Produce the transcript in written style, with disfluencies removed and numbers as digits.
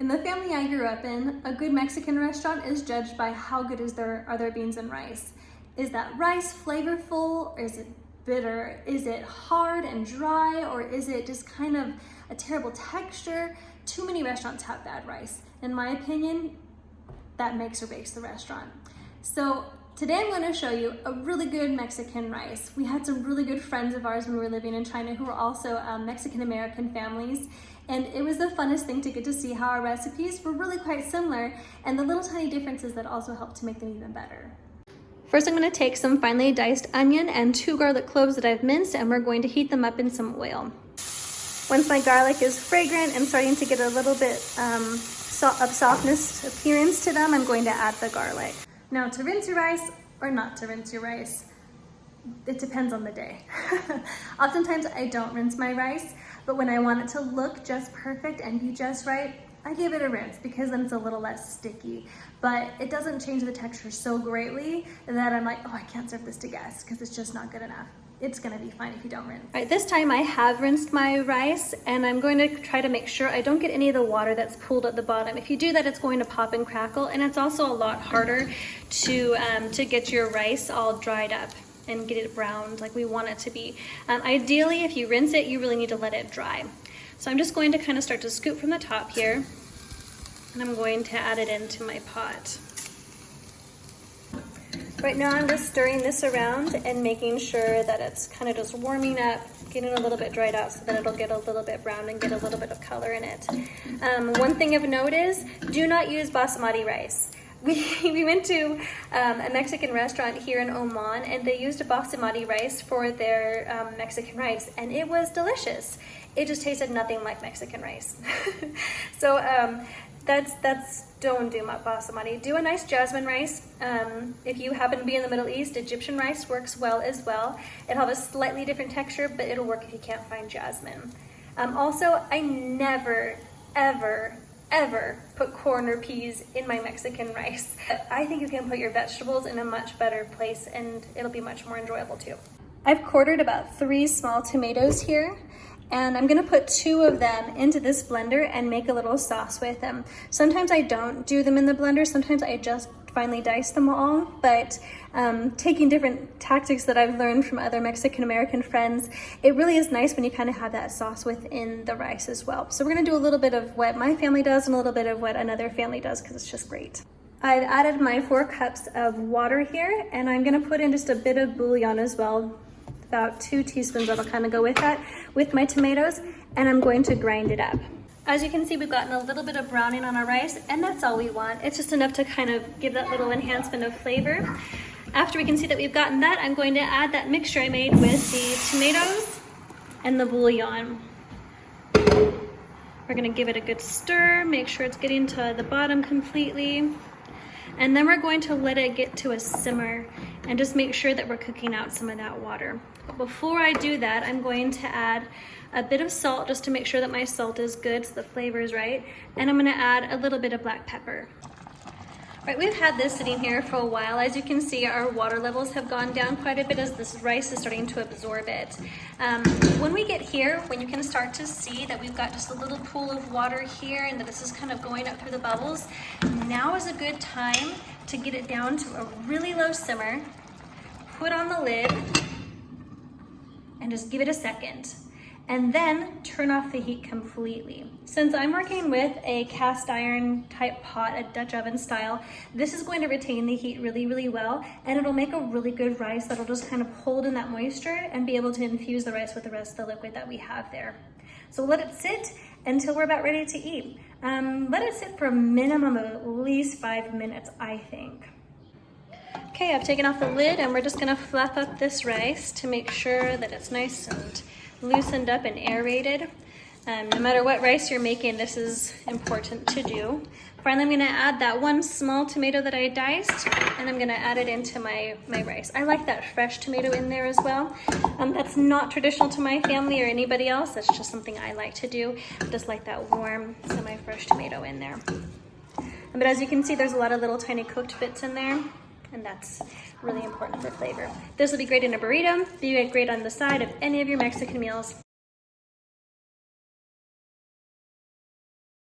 In the family I grew up in, a good Mexican restaurant is judged by how good are their beans and rice. Is that rice flavorful, or is it bitter? Is it hard and dry, or is it just kind of a terrible texture? Too many restaurants have bad rice. In my opinion, that makes or breaks the restaurant. So today I'm going to show you a really good Mexican rice. We had some really good friends of ours when we were living in China who were also Mexican-American families. And it was the funnest thing to get to see how our recipes were really quite similar and the little tiny differences that also helped to make them even better. First, I'm going to take some finely diced onion and 2 garlic cloves that I've minced, and we're going to heat them up in some oil. Once my garlic is fragrant and starting to get a little bit of softness appearance to them, I'm going to add the garlic. Now, to rinse your rice or not to rinse your rice, it depends on the day. Oftentimes I don't rinse my rice, but when I want it to look just perfect and be just right, I give it a rinse because then it's a little less sticky. But it doesn't change the texture so greatly that I'm like, oh, I can't serve this to guests because it's just not good enough. It's gonna be fine if you don't rinse. All right, this time I have rinsed my rice, and I'm going to try to make sure I don't get any of the water that's pooled at the bottom. If you do that, it's going to pop and crackle, and it's also a lot harder to get your rice all dried up and get it browned like we want it to be. Ideally, if you rinse it, you really need to let it dry. So I'm just going to kind of start to scoop from the top here, and I'm going to add it into my pot. Right now I'm just stirring this around and making sure that it's kind of just warming up, getting a little bit dried out so that it'll get a little bit brown and get a little bit of color in it. One thing of note is, do not use Basmati rice. We went to a Mexican restaurant here in Oman, and they used a Basmati rice for their Mexican rice, and it was delicious. It just tasted nothing like Mexican rice. So don't do Basmati. Do a nice jasmine rice. If you happen to be in the Middle East, Egyptian rice works well as well. It'll have a slightly different texture, but it'll work if you can't find jasmine. Also, I never, ever put corn or peas in my Mexican rice. I think you can put your vegetables in a much better place, and it'll be much more enjoyable too. I've quartered about 3 small tomatoes here, and I'm gonna put 2 of them into this blender and make a little sauce with them. Sometimes I don't do them in the blender, sometimes I just finely dice them all, but taking different tactics that I've learned from other Mexican-American friends, it really is nice when you kind of have that sauce within the rice as well. So we're gonna do a little bit of what my family does and a little bit of what another family does, because it's just great. I've added my 4 cups of water here, and I'm gonna put in just a bit of bouillon as well. About 2 teaspoons that'll kind of go with that, with my tomatoes, and I'm going to grind it up. As you can see, we've gotten a little bit of browning on our rice, and that's all we want. It's just enough to kind of give that little enhancement of flavor. After we can see that we've gotten that, I'm going to add that mixture I made with the tomatoes and the bouillon. We're gonna give it a good stir, make sure it's getting to the bottom completely. And then we're going to let it get to a simmer and just make sure that we're cooking out some of that water. But before I do that, I'm going to add a bit of salt just to make sure that my salt is good so the flavor is right. And I'm gonna add a little bit of black pepper. All right, we've had this sitting here for a while. As you can see, our water levels have gone down quite a bit as this rice is starting to absorb it. When we get here, when you can start to see that we've got just a little pool of water here and that this is kind of going up through the bubbles, now is a good time to get it down to a really low simmer, put on the lid, and just give it a second. And then turn off the heat completely. Since I'm working with a cast iron type pot, a Dutch oven style, this is going to retain the heat really, really well, and it'll make a really good rice that'll just kind of hold in that moisture and be able to infuse the rice with the rest of the liquid that we have there. So let it sit until we're about ready to eat. Let it sit for a minimum of at least 5 minutes, I think. Okay, I've taken off the lid, and we're just gonna flap up this rice to make sure that it's nice and loosened up and aerated. No matter what rice you're making, this is important to do. Finally, I'm gonna add that 1 small tomato that I diced, and I'm gonna add it into my rice. I like that fresh tomato in there as well. That's not traditional to my family or anybody else. That's just something I like to do. I just like that warm, semi-fresh tomato in there. But as you can see, there's a lot of little tiny cooked bits in there, and that's really important for flavor. This will be great in a burrito. Be great on the side of any of your Mexican meals.